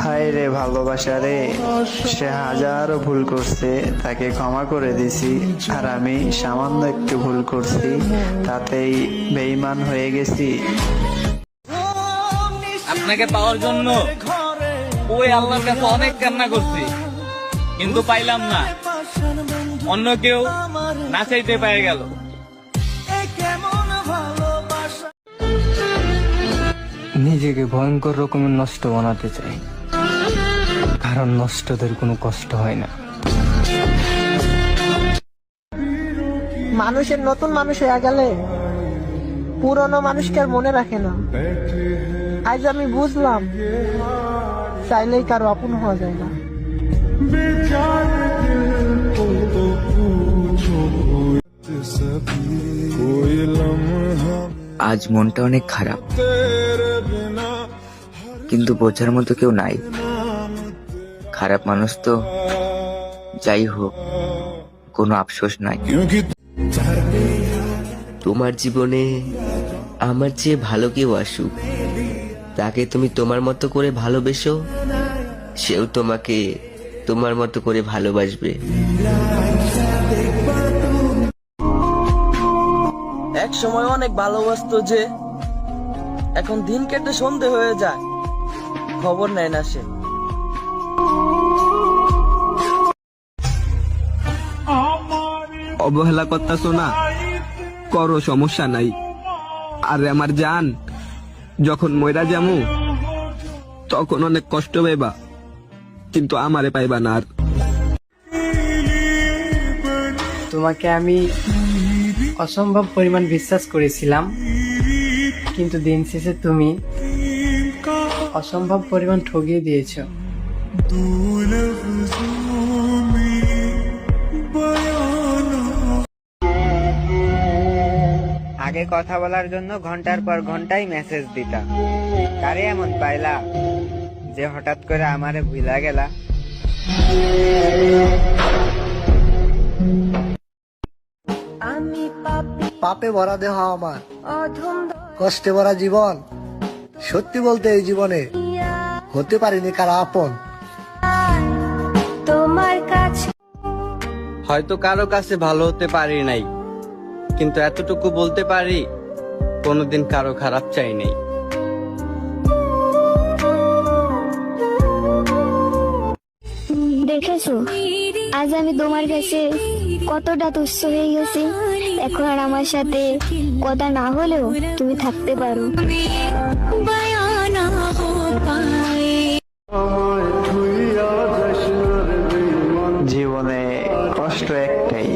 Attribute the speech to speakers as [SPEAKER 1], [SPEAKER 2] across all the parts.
[SPEAKER 1] হায় রে ভালোবাসা রে, সে হাজারো ভুল করছে, তাকে ক্ষমা করে দিছি, আর আমি সামান্য একটু ভুল করছি, তাতেই বেঈমান হয়ে গেছি।
[SPEAKER 2] আপনাকে পাওয়ার জন্য ওই আল্লাহর কাছে অনেক কান্না করছি, কিন্তু পাইলাম না। অন্য কেউ না চাইতে পেয়ে গেল।
[SPEAKER 3] নিজেকে ভয়ঙ্কর রকমের নষ্ট বানাতে চাই, কারণ নষ্টদের কোনো কষ্ট হয় না।
[SPEAKER 4] মানুষের নতুন মানুষ হয়ে গেলে পুরনো মানুষকে আর মনে রাখে না। আজ আমি বুঝলাম, চাইলেই কারো আপন হওয়া যায় না।
[SPEAKER 5] আজ মনটা অনেক খারাপ, কিন্তু বোঝার মতো কেউ নাই। খারাপ মানুষ তো, যাই হোক, কোনো আফসোস নাই।
[SPEAKER 6] তোমার জীবনে আমার চেয়ে ভালো কেউ আসুক, তাকে তুমি তোমার মতো করে ভালোবেসো, সেও তোমাকে তোমার মতো করে ভালোবাসবে।
[SPEAKER 7] এক সময় অনেক ভালোবাসতো যে, এখন দিন কেটে সন্ধে হয়ে যায়, খবর নেয় না সে।
[SPEAKER 8] অবহেলা করতেছো না, করো, সমস্যা নাই। আর আমার জান, যখন মইরা যামু তখন অনেক কষ্ট পাইবা, কিন্তু আমারে পাইবা না। আর
[SPEAKER 9] তোমাকে আমি অসম্ভব পরিমাণ বিশ্বাস করেছিলাম, কিন্তু দিন শেষে তুমি অসম্ভব পরিমাণ ঠকিয়ে দিয়েছো।
[SPEAKER 10] আগে কথা বলার জন্য ঘন্টার পর ঘন্টাই মেসেজ দিতা, কারে এমন পাইলা যে হঠাৎ করে আমারে ভুলা গেলা?
[SPEAKER 4] পাপে ভরা দেহ আমার, কষ্টে ভরা জীবন। সত্যি বলতে এই জীবনে হতে পারিনি কারো আপন।
[SPEAKER 2] হয়তো কারো কাছে ভালো হতে পারি নাই, কিন্তু এতটুকু বলতে পারি, কোনোদিন কারো খারাপ চাই নাই।
[SPEAKER 11] দেখেছো, আজ আমি তোমার কাছে কতটা তুচ্ছ হয়ে গেছি। এখন আর আমার সাথে কথা না হলেও তুমি থাকতে পারো।
[SPEAKER 1] জীবনে কষ্ট একটাই,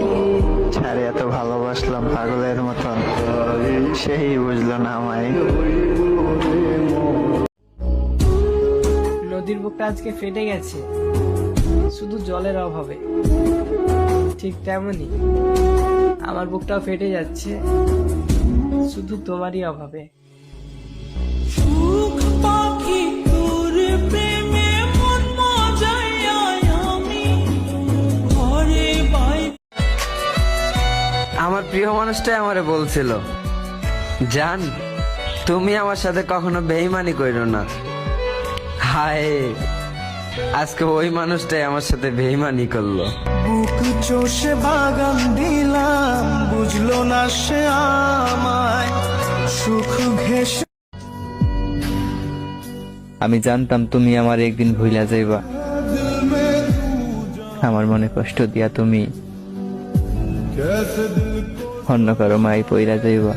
[SPEAKER 1] ছাড়ে এত ভালোবাসলাম পাগলের মতন, সেই বুঝলো না আমায়।
[SPEAKER 9] নদীর বুকটা আজকে ফেটে গেছে শুধু জলের অভাবে, ঠিক তেমনি আমার বুকটাও ফেটে যাচ্ছে শুধু তোমারই অভাবে।
[SPEAKER 10] আমার প্রিয় মানুষটাই আমারে বলছিল, জান, তুমি আমার সাথে কখনো বেঈমানি কইরো না। হায়, আজকে ওই মানুষটাই আমার সাথে বেঈমানি করলো।
[SPEAKER 4] বুক চষে বাগান দিলাম, বুঝলো না সে আমায় সুখ ঘেঁষে।
[SPEAKER 5] আমি জানতাম তুমি আমার একদিন ভুলা যাইবা, আমার মনে কষ্ট দিয়া তুমি অন্য কারো মাই পইরা যাইবা।